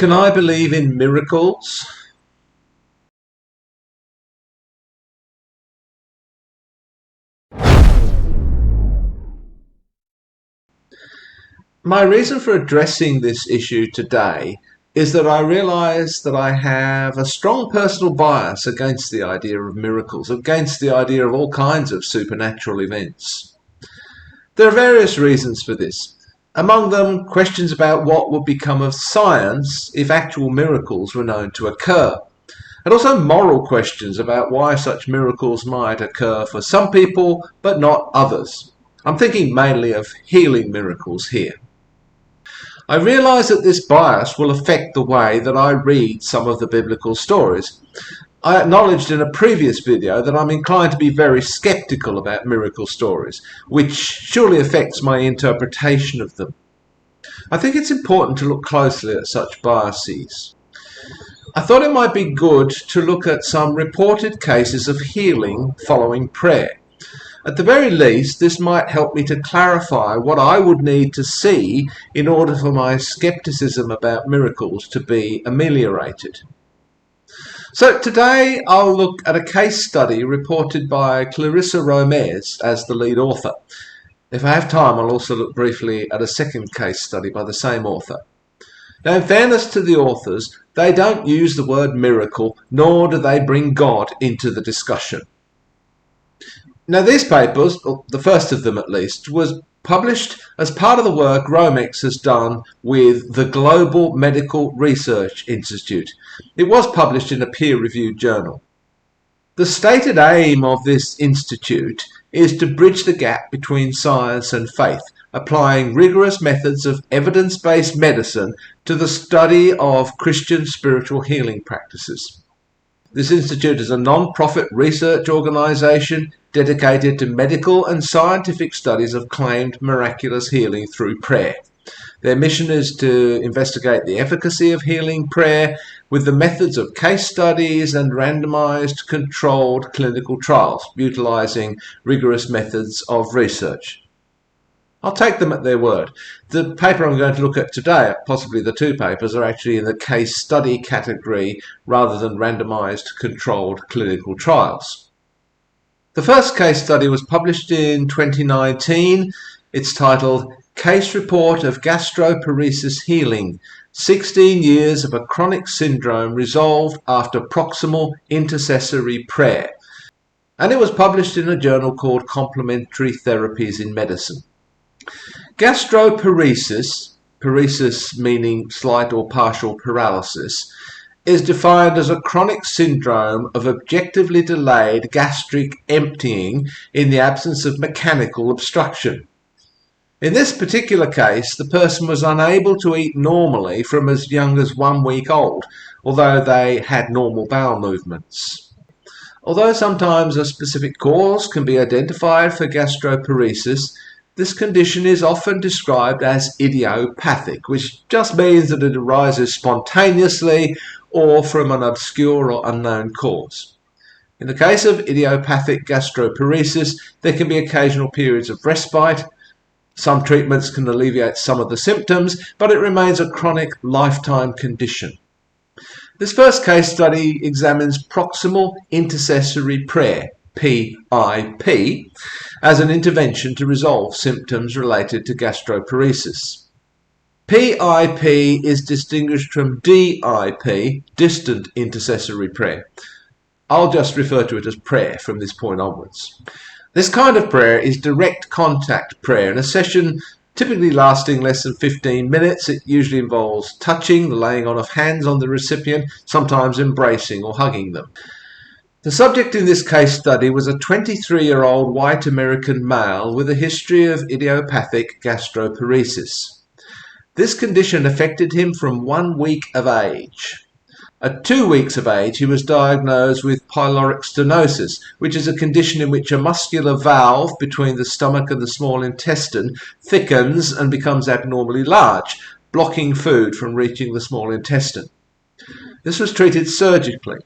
Can I believe in miracles? My reason for addressing this issue today is that I realise that I have a strong personal bias against the idea of miracles, against the idea of all kinds of supernatural events. There are various reasons for this. Among them, questions about what would become of science if actual miracles were known to occur, and also moral questions about why such miracles might occur for some people but not others. I'm thinking mainly of healing miracles here. I realise that this bias will affect the way that I read some of the biblical stories. I acknowledged in a previous video that I'm inclined to be very skeptical about miracle stories, which surely affects my interpretation of them. I think it's important to look closely at such biases. I thought it might be good to look at some reported cases of healing following prayer. At the very least, this might help me to clarify what I would need to see in order for my skepticism about miracles to be ameliorated. So today I'll look at a case study reported by Clarissa Romez as the lead author. If I have time, I'll also look briefly at a second case study by the same author. Now, in fairness to the authors, they don't use the word miracle, nor do they bring God into the discussion. Now, these papers, or the first of them at least, was published as part of the work Romez has done with the Global Medical Research Institute. It was published in a peer-reviewed journal. The stated aim of this institute is to bridge the gap between science and faith, applying rigorous methods of evidence-based medicine to the study of Christian spiritual healing practices. This institute is a non-profit research organisation dedicated to medical and scientific studies of claimed miraculous healing through prayer. Their mission is to investigate the efficacy of healing prayer with the methods of case studies and randomised controlled clinical trials, utilising rigorous methods of research. I'll take them at their word. The paper I'm going to look at today, possibly the two papers, are actually in the case study category rather than randomised controlled clinical trials. The first case study was published in 2019. It's titled Case Report of Gastroparesis Healing, 16 Years of a Chronic Syndrome Resolved After Proximal Intercessory Prayer. And it was published in a journal called Complementary Therapies in Medicine. Gastroparesis, paresis meaning slight or partial paralysis, is defined as a chronic syndrome of objectively delayed gastric emptying in the absence of mechanical obstruction. In this particular case, the person was unable to eat normally from as young as 1 week old, although they had normal bowel movements. Although sometimes a specific cause can be identified for gastroparesis, this condition is often described as idiopathic, which just means that it arises spontaneously or from an obscure or unknown cause. In the case of idiopathic gastroparesis, there can be occasional periods of respite. Some treatments can alleviate some of the symptoms, but it remains a chronic lifetime condition. This first case study examines proximal intercessory prayer, PIP, as an intervention to resolve symptoms related to gastroparesis. PIP is distinguished from DIP, distant intercessory prayer. I'll just refer to it as prayer from this point onwards. This kind of prayer is direct contact prayer in a session typically lasting less than 15 minutes. It usually involves touching, the laying on of hands on the recipient, sometimes embracing or hugging them. The subject in this case study was a 23-year-old white American male with a history of idiopathic gastroparesis. This condition affected him from 1 week of age. At 2 weeks of age, he was diagnosed with pyloric stenosis, which is a condition in which a muscular valve between the stomach and the small intestine thickens and becomes abnormally large, blocking food from reaching the small intestine. This was treated surgically.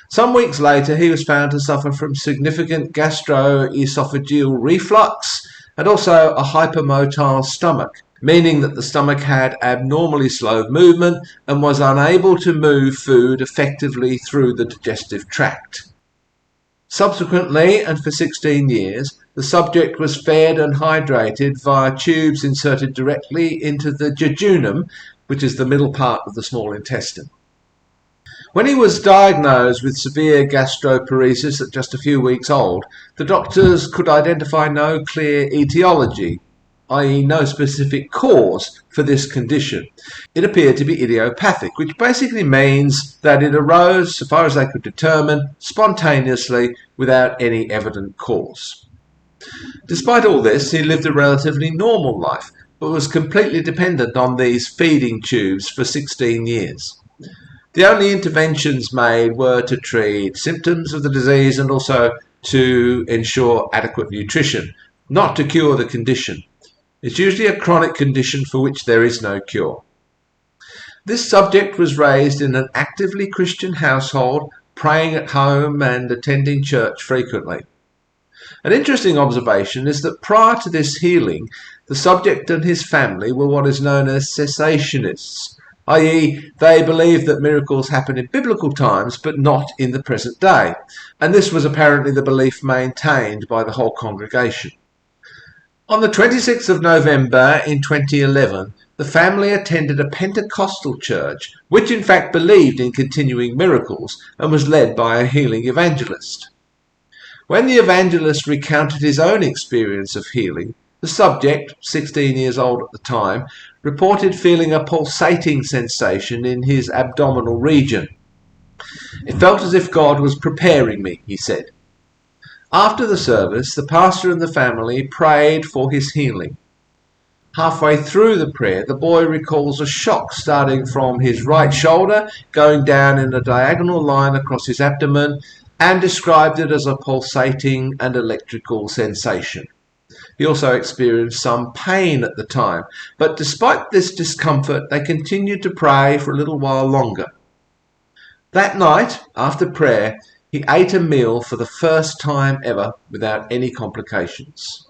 Some weeks later, he was found to suffer from significant gastroesophageal reflux and also a hypermotile stomach, meaning that the stomach had abnormally slow movement and was unable to move food effectively through the digestive tract. Subsequently, and for 16 years, the subject was fed and hydrated via tubes inserted directly into the jejunum, which is the middle part of the small intestine. When he was diagnosed with severe gastroparesis at just a few weeks old, the doctors could identify no clear etiology, i.e. no specific cause for this condition. It appeared to be idiopathic, which basically means that it arose, so far as they could determine, spontaneously without any evident cause. Despite all this, he lived a relatively normal life, but was completely dependent on these feeding tubes for 16 years. The only interventions made were to treat symptoms of the disease and also to ensure adequate nutrition, not to cure the condition. It's usually a chronic condition for which there is no cure. This subject was raised in an actively Christian household, praying at home and attending church frequently. An interesting observation is that prior to this healing, the subject and his family were what is known as cessationists, i.e. they believed that miracles happen in biblical times but not in the present day, and this was apparently the belief maintained by the whole congregation. On the 26th of November in 2011, the family attended a Pentecostal church which in fact believed in continuing miracles and was led by a healing evangelist. When the evangelist recounted his own experience of healing, the subject, 16 years old at the time, reported feeling a pulsating sensation in his abdominal region. It felt as if God was preparing me, he said. After the service, the pastor and the family prayed for his healing. Halfway through the prayer, the boy recalls a shock starting from his right shoulder, going down in a diagonal line across his abdomen, and described it as a pulsating and electrical sensation. He also experienced some pain at the time, but despite this discomfort, they continued to pray for a little while longer. That night, after prayer, he ate a meal for the first time ever without any complications.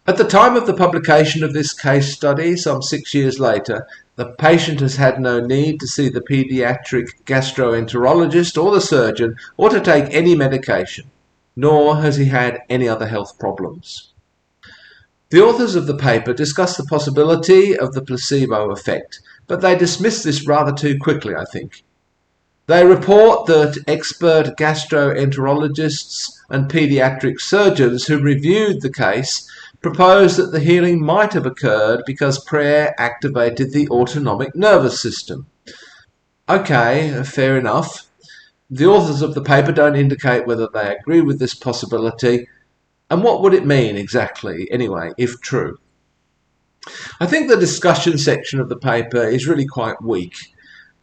At the time of the publication of this case study, some 6 years later, the patient has had no need to see the pediatric gastroenterologist or the surgeon or to take any medication, nor has he had any other health problems. The authors of the paper discuss the possibility of the placebo effect, but they dismiss this rather too quickly, I think. They report that expert gastroenterologists and pediatric surgeons who reviewed the case proposed that the healing might have occurred because prayer activated the autonomic nervous system. Okay, fair enough. The authors of the paper don't indicate whether they agree with this possibility, and what would it mean exactly, anyway, if true? I think the discussion section of the paper is really quite weak.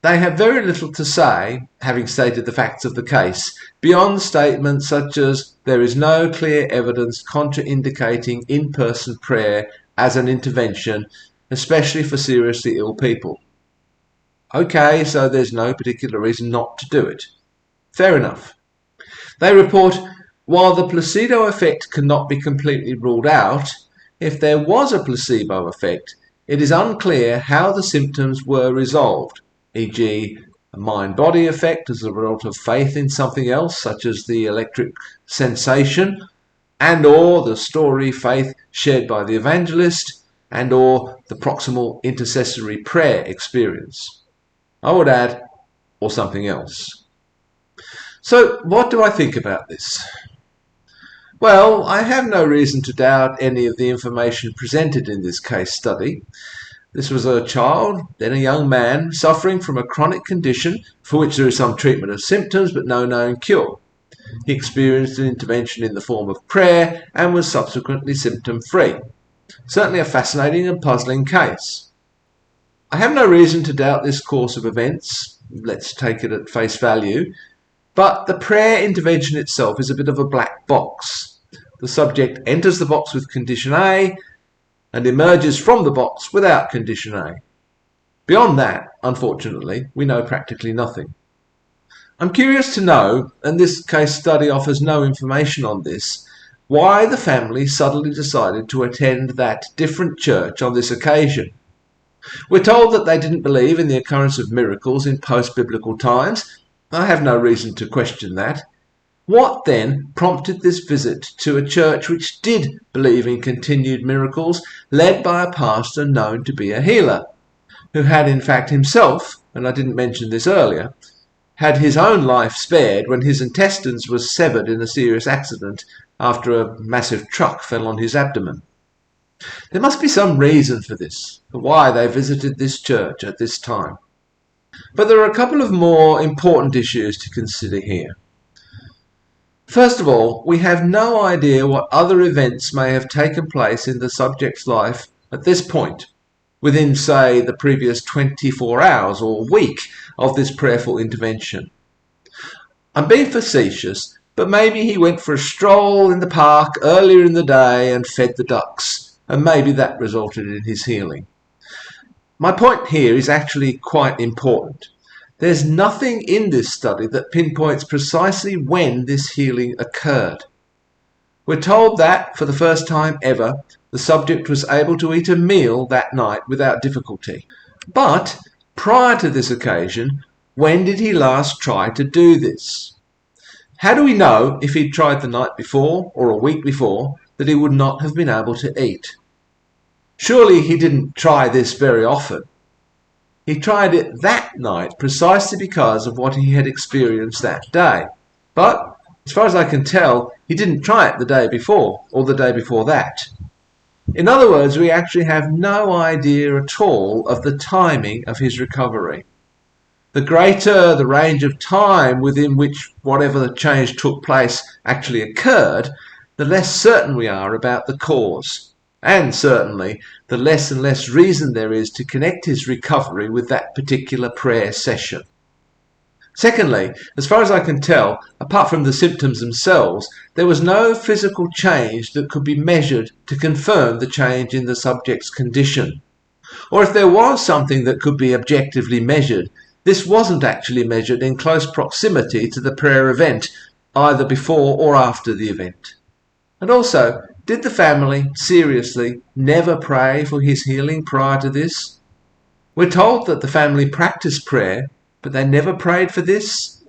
They have very little to say, having stated the facts of the case, beyond statements such as there is no clear evidence contraindicating in-person prayer as an intervention, especially for seriously ill people. Okay, so there's no particular reason not to do it. Fair enough. They report, while the placebo effect cannot be completely ruled out, if there was a placebo effect, it is unclear how the symptoms were resolved, e.g. a mind-body effect as a result of faith in something else, such as the electric sensation, and or the story faith shared by the evangelist, and or the proximal intercessory prayer experience. I would add, or something else. So what do I think about this? Well, I have no reason to doubt any of the information presented in this case study. This was a child, then a young man, suffering from a chronic condition for which there is some treatment of symptoms but no known cure. He experienced an intervention in the form of prayer and was subsequently symptom-free. Certainly a fascinating and puzzling case. I have no reason to doubt this course of events, let's take it at face value, but the prayer intervention itself is a bit of a black box. The subject enters the box with condition A and emerges from the box without condition A. Beyond that, unfortunately, we know practically nothing. I'm curious to know, and this case study offers no information on this, why the family suddenly decided to attend that different church on this occasion. We're told that they didn't believe in the occurrence of miracles in post-biblical times. I have no reason to question that. What then prompted this visit to a church which did believe in continued miracles, led by a pastor known to be a healer, who had in fact himself, and I didn't mention this earlier, had his own life spared when his intestines were severed in a serious accident after a massive truck fell on his abdomen? There must be some reason for this, for why they visited this church at this time. But there are a couple of more important issues to consider here. First of all, we have no idea what other events may have taken place in the subject's life at this point, within, say, the previous 24 hours or week of this prayerful intervention. I'm being facetious, but maybe he went for a stroll in the park earlier in the day and fed the ducks, and maybe that resulted in his healing. My point here is actually quite important. There's nothing in this study that pinpoints precisely when this healing occurred. We're told that, for the first time ever, the subject was able to eat a meal that night without difficulty. But prior to this occasion, when did he last try to do this? How do we know if he'd tried the night before or a week before that he would not have been able to eat? Surely he didn't try this very often. He tried it that night precisely because of what he had experienced that day. But, as far as I can tell, he didn't try it the day before or the day before that. In other words, we actually have no idea at all of the timing of his recovery. The greater the range of time within which whatever the change took place actually occurred, the less certain we are about the cause. And certainly, the less and less reason there is to connect his recovery with that particular prayer session. Secondly, as far as I can tell, apart from the symptoms themselves, there was no physical change that could be measured to confirm the change in the subject's condition. Or if there was something that could be objectively measured, this wasn't actually measured in close proximity to the prayer event, either before or after the event. And also, did the family seriously never pray for his healing prior to this? We're told that the family practiced prayer, but they never prayed for this.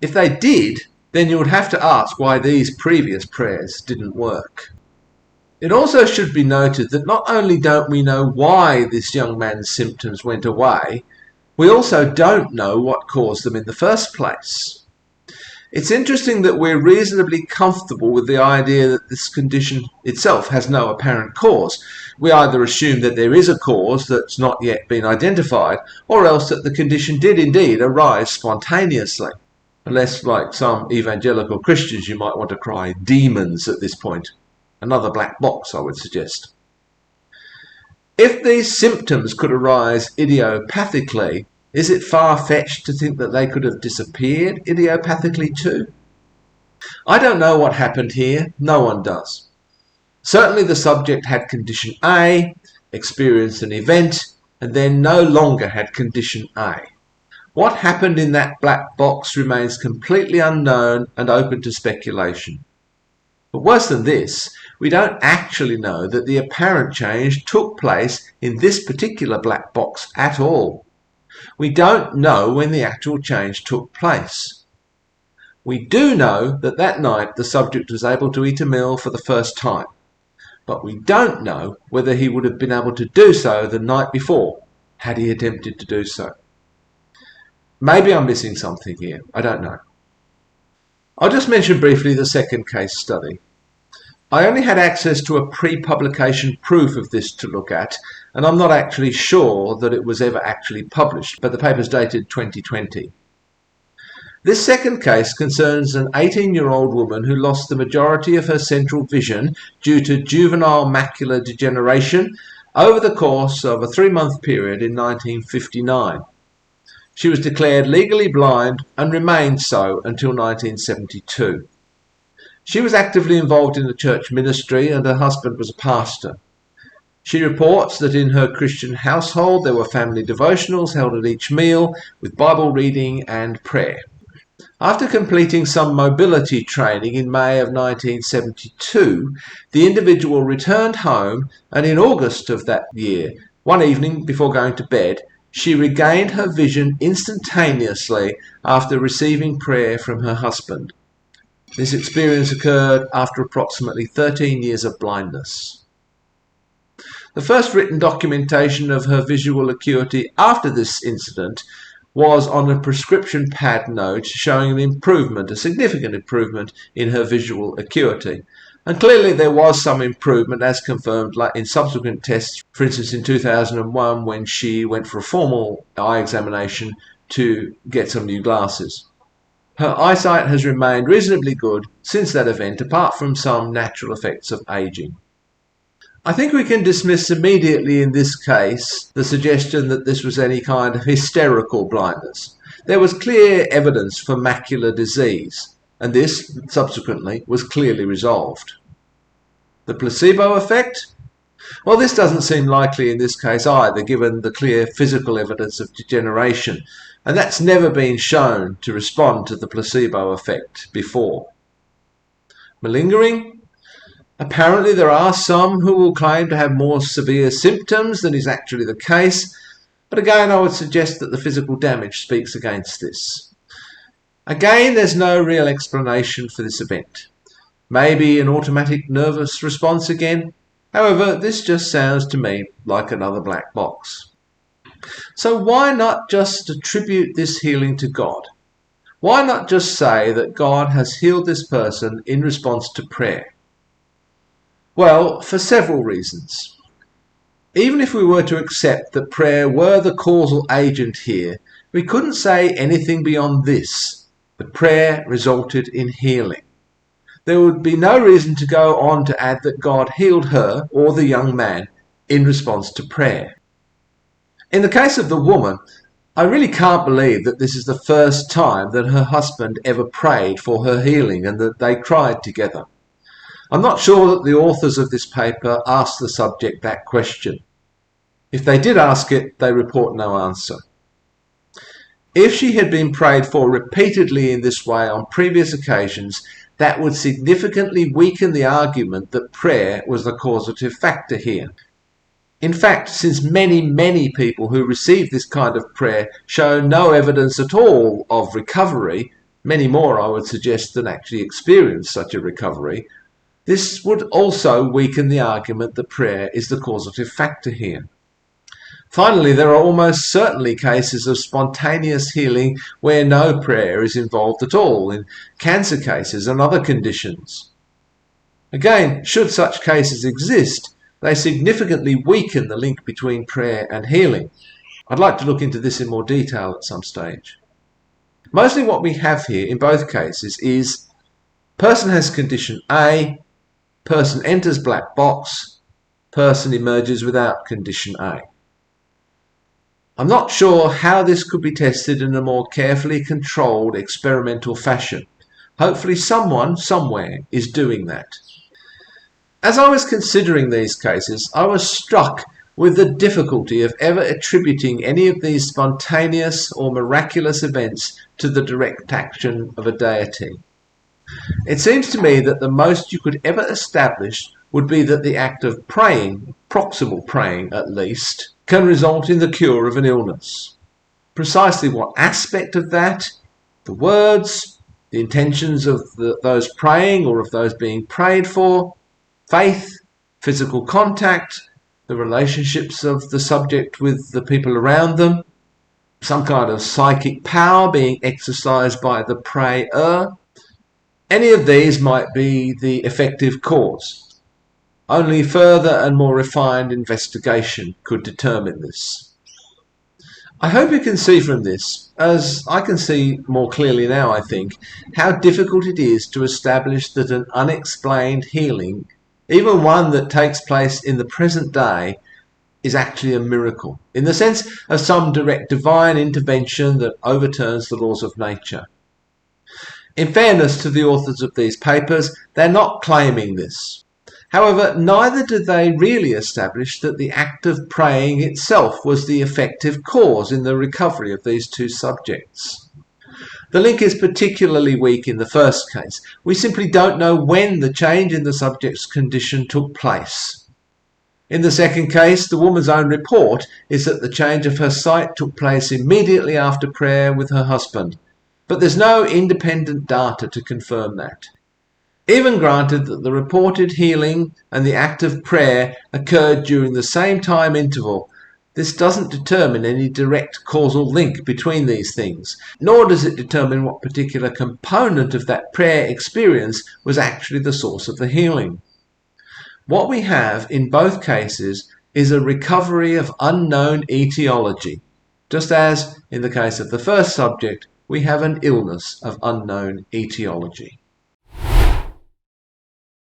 If they did, then you would have to ask why these previous prayers didn't work. It also should be noted that not only don't we know why this young man's symptoms went away, we also don't know what caused them in the first place. It's interesting that we're reasonably comfortable with the idea that this condition itself has no apparent cause. We either assume that there is a cause that's not yet been identified, or else that the condition did indeed arise spontaneously. Unless, like some evangelical Christians, you might want to cry demons at this point. Another black box, I would suggest. If these symptoms could arise idiopathically, is it far-fetched to think that they could have disappeared idiopathically too? I don't know what happened here. No one does. Certainly the subject had condition A, experienced an event, and then no longer had condition A. What happened in that black box remains completely unknown and open to speculation. But worse than this, we don't actually know that the apparent change took place in this particular black box at all. We don't know when the actual change took place. We do know that that night the subject was able to eat a meal for the first time, but we don't know whether he would have been able to do so the night before, had he attempted to do so. Maybe I'm missing something here, I don't know. I'll just mention briefly the second case study. I only had access to a pre-publication proof of this to look at, and I'm not actually sure that it was ever actually published, but the paper's dated 2020. This second case concerns an 18-year-old woman who lost the majority of her central vision due to juvenile macular degeneration over the course of a 3-month period in 1959. She was declared legally blind and remained so until 1972. She was actively involved in the church ministry and her husband was a pastor. She reports that in her Christian household there were family devotionals held at each meal with Bible reading and prayer. After completing some mobility training in May of 1972, the individual returned home, and in August of that year, one evening before going to bed, she regained her vision instantaneously after receiving prayer from her husband. This experience occurred after approximately 13 years of blindness. The first written documentation of her visual acuity after this incident was on a prescription pad note showing an improvement, a significant improvement in her visual acuity. And clearly there was some improvement as confirmed in subsequent tests, for instance in 2001 when she went for a formal eye examination to get some new glasses. Her eyesight has remained reasonably good since that event, apart from some natural effects of aging. I think we can dismiss immediately in this case the suggestion that this was any kind of hysterical blindness. There was clear evidence for macular disease, and this, subsequently, was clearly resolved. The placebo effect? Well, this doesn't seem likely in this case either, given the clear physical evidence of degeneration, and that's never been shown to respond to the placebo effect before. Malingering? Apparently there are some who will claim to have more severe symptoms than is actually the case, but again I would suggest that the physical damage speaks against this. Again, there's no real explanation for this event. Maybe an automatic nervous response again? However, this just sounds to me like another black box. So why not just attribute this healing to God? Why not just say that God has healed this person in response to prayer? Well, for several reasons. Even if we were to accept that prayer were the causal agent here, we couldn't say anything beyond this. The prayer resulted in healing. There would be no reason to go on to add that God healed her or the young man in response to prayer. In the case of the woman, I really can't believe that this is the first time that her husband ever prayed for her healing and that they cried together. I'm not sure that the authors of this paper asked the subject that question. If they did ask it, they report no answer. If she had been prayed for repeatedly in this way on previous occasions, that would significantly weaken the argument that prayer was the causative factor here. In fact, since many people who receive this kind of prayer show no evidence at all of recovery, many more I would suggest than actually experience such a recovery, this would also weaken the argument that prayer is the causative factor here. Finally, there are almost certainly cases of spontaneous healing where no prayer is involved at all, in cancer cases and other conditions. Again, should such cases exist, they significantly weaken the link between prayer and healing. I'd like to look into this in more detail at some stage. Mostly what we have here in both cases is person has condition A, person enters black box, person emerges without condition A. I'm not sure how this could be tested in a more carefully controlled experimental fashion. Hopefully someone, somewhere, is doing that. As I was considering these cases, I was struck with the difficulty of ever attributing any of these spontaneous or miraculous events to the direct action of a deity. It seems to me that the most you could ever establish would be that the act of praying, proximal praying at least, can result in the cure of an illness. Precisely what aspect of that, the words, the intentions of those praying or of those being prayed for, faith, physical contact, the relationships of the subject with the people around them, some kind of psychic power being exercised by the prayer. Any of these might be the effective cause. Only further and more refined investigation could determine this. I hope you can see from this, as I can see more clearly now I think, how difficult it is to establish that an unexplained healing, even one that takes place in the present day, is actually a miracle, in the sense of some direct divine intervention that overturns the laws of nature. In fairness to the authors of these papers, they're not claiming this. However, neither did they really establish that the act of praying itself was the effective cause in the recovery of these two subjects. The link is particularly weak in the first case. We simply don't know when the change in the subject's condition took place. In the second case, the woman's own report is that the change of her sight took place immediately after prayer with her husband, but there's no independent data to confirm that. Even granted that the reported healing and the act of prayer occurred during the same time interval, this doesn't determine any direct causal link between these things, nor does it determine what particular component of that prayer experience was actually the source of the healing. What we have in both cases is a recovery of unknown etiology, just as in the case of the first subject we have an illness of unknown etiology.